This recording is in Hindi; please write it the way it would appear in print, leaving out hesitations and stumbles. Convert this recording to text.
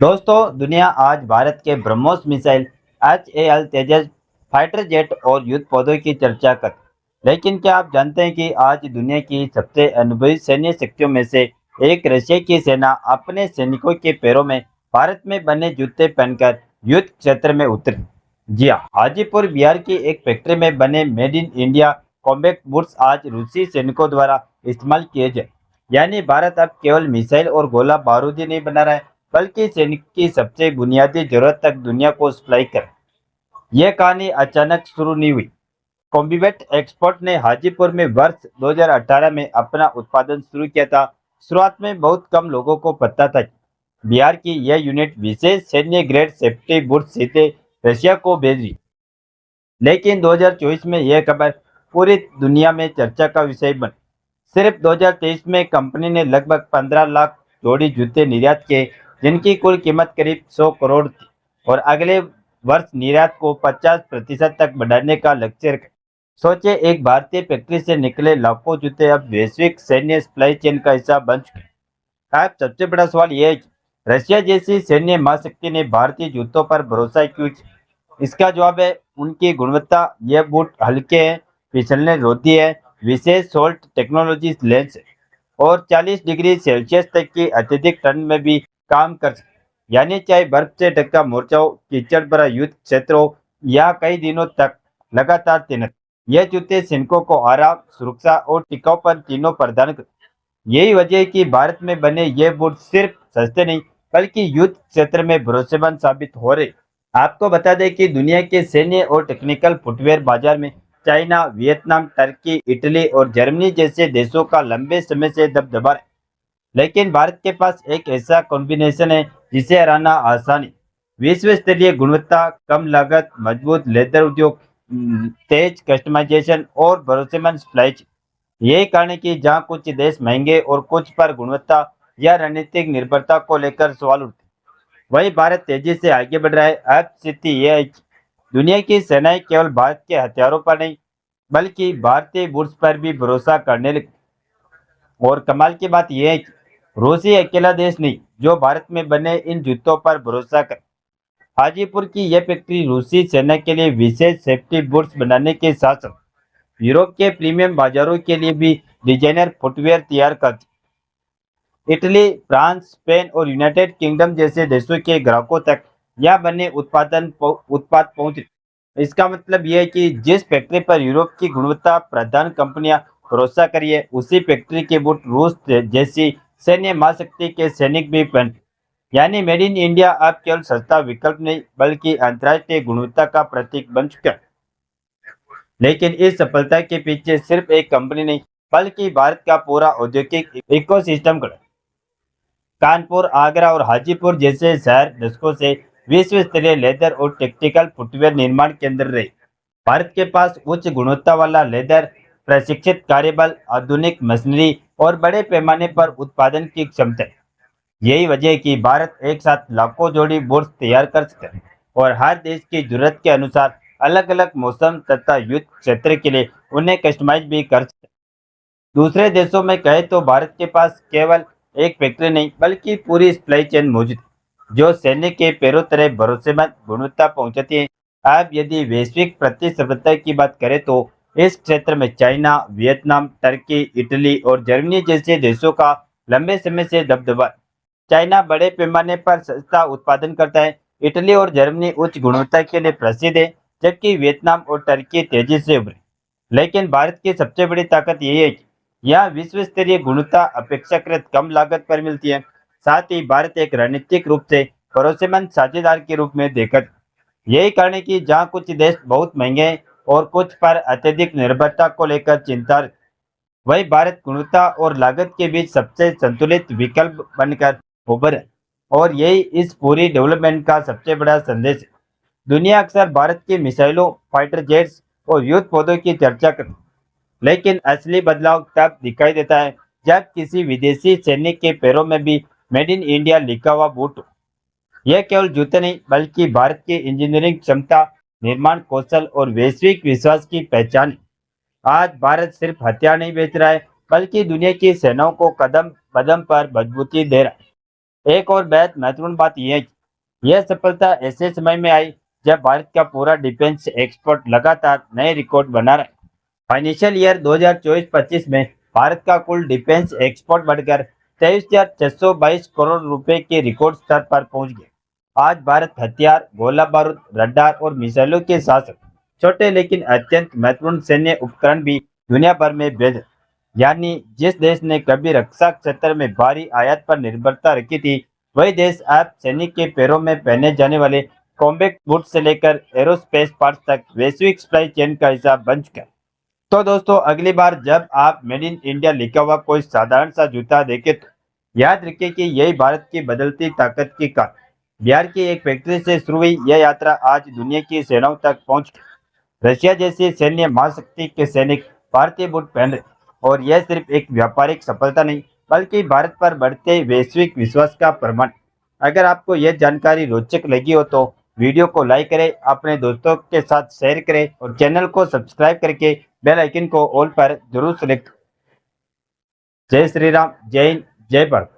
दोस्तों, दुनिया आज भारत के ब्रह्मोस मिसाइल HAL तेजस फाइटर जेट और युद्ध पौधों की चर्चा कर। लेकिन क्या आप जानते हैं कि आज दुनिया की सबसे अनुभवी सैन्य शक्तियों में से एक रशिया की सेना अपने सैनिकों के पैरों में भारत में बने जूते पहनकर युद्ध क्षेत्र में उतरी। जी हाँ, हाजीपुर बिहार की एक फैक्ट्री में बने made in India combat boots आज रूसी सैनिकों द्वारा इस्तेमाल किए जाए। यानी भारत अब केवल मिसाइल और गोला बारूद ही नहीं बना रहा है, बल्कि सैनिक की सबसे बुनियादी जरूरत तक दुनिया को सप्लाई कर। यह कहानी अचानक शुरू नहीं हुई। कॉम्बिवेट एक्सपोर्ट ने हाजीपुर में वर्ष 2018 में अपना उत्पादन शुरू किया था। शुरुआत में बहुत कम लोगों को पता था कि बिहार की यह यूनिट विशेष सैन्य ग्रेड सेफ्टी बूट सीधे रशिया को भेज रही। लेकिन 2024 में यह खबर पूरी दुनिया में चर्चा का विषय बनी। सिर्फ 2023 में कंपनी ने लगभग 15 लाख जोड़ी जूते निर्यात किए, जिनकी कुल कीमत करीब 100 करोड़ थी और अगले वर्ष निर्यात को 50% तक बढ़ाने का लक्ष्य रखा। सोचे, एक भारतीय फैक्ट्री से निकले लाखों जूते अब वैश्विक सैन्य सप्लाई चेन का हिस्सा बन चुके हैं। अब सबसे बड़ा सवाल यह है कि रशिया जैसी सैन्य महाशक्ति ने भारतीय जूतों पर भरोसा क्यों किया? इसका जवाब है उनकी गुणवत्ता। यह बूट हल्के हैं, फिसलने रोधी है, विशेष सोल्ट टेक्नोलॉजी लेंस है और 40 डिग्री सेल्सियस तक की अत्यधिक ठंड में भी काम कर सकते। यानी चाहे बर्फ से ढका मोर्चा हो, कीचड़ भरा युद्ध क्षेत्र हो या कई दिनों तक लगातार तैनात, यह जूते सैनिकों को आराम, सुरक्षा और टिकाऊपन तीनों प्रदान करते। यही वजह है कि भारत में बने ये बूट सिर्फ सस्ते नहीं, बल्कि युद्ध क्षेत्र में भरोसेमंद साबित हो रहे। आपको बता दें कि दुनिया के सैन्य और टेक्निकल फुटवेयर बाजार में चाइना, वियतनाम, टर्की, इटली और जर्मनी जैसे देशों का लंबे समय से दबदबा है। लेकिन भारत के पास एक ऐसा कॉम्बिनेशन है जिसे हराना आसान है। विश्व स्तरीय गुणवत्ता, कम लागत, मजबूत लेदर उद्योग, तेज कस्टमाइजेशन और भरोसेमंद सप्लाई चेन। यही कारण है कि जहां कुछ देश महंगे और कुछ पर गुणवत्ता या रणनीतिक निर्भरता को लेकर सवाल उठते, वही भारत तेजी से आगे बढ़ रहा है। अब स्थिति यह है कि दुनिया की सेनाएं केवल भारत के हथियारों पर नहीं, बल्कि भारतीय बुर्स पर भी भरोसा करने लगी। और कमाल की बात यह है कि रूस ही अकेला देश नहीं जो भारत में बने इन जूतों पर भरोसा कर। हाजीपुर की यह फैक्ट्री रूसी सेना के लिए विशेष सेफ्टी बूट्स बनाने के साथ साथ यूरोप के प्रीमियम बाजारों के लिए भी डिजाइनर फुटवेयर तैयार करती। इटली, फ्रांस, स्पेन और यूनाइटेड किंगडम जैसे देशों के ग्राहकों तक यह बने उत्पाद पहुंच रहे। इसका मतलब यह है कि जिस फैक्ट्री पर यूरोप की गुणवत्ता प्रधान कंपनियां भरोसा करिए, उसी फैक्ट्री के बूट रूस जैसी सैन्य महाशक्ति के सैनिक भी पहन। यानी मेड इन इंडिया अब केवल सस्ता विकल्प नहीं, बल्कि अंतर्राष्ट्रीय गुणवत्ता का प्रतीक बन चुका है। लेकिन इस सफलता के पीछे सिर्फ एक कंपनी नहीं, बल्कि भारत का पूरा औद्योगिक इकोसिस्टम खड़ा है। कानपुर, आगरा और हाजीपुर जैसे शहर दशकों से विश्व स्तरीय लेदर और टेक्निकल फुटवेयर निर्माण केंद्र रहे। भारत के पास उच्च गुणवत्ता वाला लेदर, प्रशिक्षित कार्यबल, आधुनिक मशीनरी और बड़े पैमाने पर उत्पादन की क्षमता है। यही वजह है कि भारत एक साथ लाखों जोड़ी बोर्ड तैयार कर सकता है और हर देश की जरूरत के अनुसार अलग अलग मौसम तथा युद्ध क्षेत्र के लिए उन्हें कस्टमाइज भी कर सकता है। दूसरे देशों में कहे तो भारत के पास केवल एक फैक्ट्री नहीं, बल्कि पूरी सप्लाई चेन मौजूद है जो सैन्य के पैरों तरह भरोसेमंद गुणवत्ता पहुंचाती है। अब यदि वैश्विक प्रतिस्पर्धा की बात करें तो इस क्षेत्र में चाइना, वियतनाम, टर्की, इटली और जर्मनी जैसे देशों का लंबे समय से दबदबा है। चाइना बड़े पैमाने पर सस्ता उत्पादन करता है। इटली और जर्मनी उच्च गुणवत्ता के लिए प्रसिद्ध है, जबकि वियतनाम और टर्की तेजी से उभरे। लेकिन भारत की सबसे बड़ी ताकत यही है कि यह विश्व स्तरीय गुणवत्ता अपेक्षाकृत कम लागत पर मिलती है। साथ ही भारत एक रणनीतिक रूप से भरोसेमंद साझेदार के रूप में देखा जाता है। यही कारण है कि जहां कुछ देश बहुत महंगे हैं और कुछ पर अत्यधिक निर्भरता को लेकर चिंता, वही भारत गुणवत्ता और लागत के बीच सबसे संतुलित विकल्प बनकर उभरा है। और यही इस पूरी डेवलपमेंट का सबसे बड़ा संदेश है। दुनिया अक्सर भारत की मिसाइलों, फाइटर जेट्स और युद्ध पौधों की चर्चा करती है, लेकिन असली बदलाव तब दिखाई देता है जब किसी विदेशी सैनिक के पैरों में भी मेड इन इंडिया लिखा हुआ बूट हो। यह केवल जूते नहीं, बल्कि भारत की इंजीनियरिंग क्षमता, निर्माण कौशल और वैश्विक विश्वास की पहचान है। आज भारत सिर्फ हथियार नहीं बेच रहा है, बल्कि दुनिया की सेनाओं को कदम कदम पर मजबूती दे रहा है। एक और बेहद महत्वपूर्ण बात यह है कि यह सफलता ऐसे समय में आई जब भारत का पूरा डिफेंस एक्सपोर्ट लगातार नए रिकॉर्ड बना रहा है। फाइनेंशियल ईयर 2024-25 में भारत का कुल डिफेंस एक्सपोर्ट बढ़कर 23,622 करोड़ रुपए के रिकॉर्ड स्तर पर पहुंच गया। आज भारत हथियार, गोला बारूद, रडार और मिसाइलों के साथ साथ छोटे लेकिन अत्यंत महत्वपूर्ण सैन्य उपकरण भी दुनिया भर में भेज, यानी जिस देश ने कभी रक्षा क्षेत्र में भारी आयात पर निर्भरता रखी थी, वही देश अब सैनिक के पैरों में पहने जाने वाले कॉम्बैट बूट से लेकर एरोस्पेस पार्ट्स तक वैश्विक सप्लाई चेन का हिस्सा बन चुका है। तो दोस्तों, अगली बार जब आप मेड इन इंडिया लिखा हुआ कोई साधारण सा जूता देखें तो याद रखें कि यही भारत की बदलती ताकत की कार। बिहार की एक फैक्ट्री से शुरू हुई यह यात्रा आज दुनिया की सेनाओं तक पहुंच गई। रशिया जैसी सैन्य महाशक्ति के सैनिक भारतीय बूट पहन रहे, और यह सिर्फ एक व्यापारिक सफलता नहीं बल्कि भारत पर बढ़ते वैश्विक विश्वास का प्रमाण। अगर आपको यह जानकारी रोचक लगी हो तो वीडियो को लाइक करें, अपने दोस्तों के साथ शेयर करें और चैनल को सब्सक्राइब करके बेल आइकन को ऑल पर जरूर सेलेक्ट। जय श्री राम, जय हिंद, जय भारत।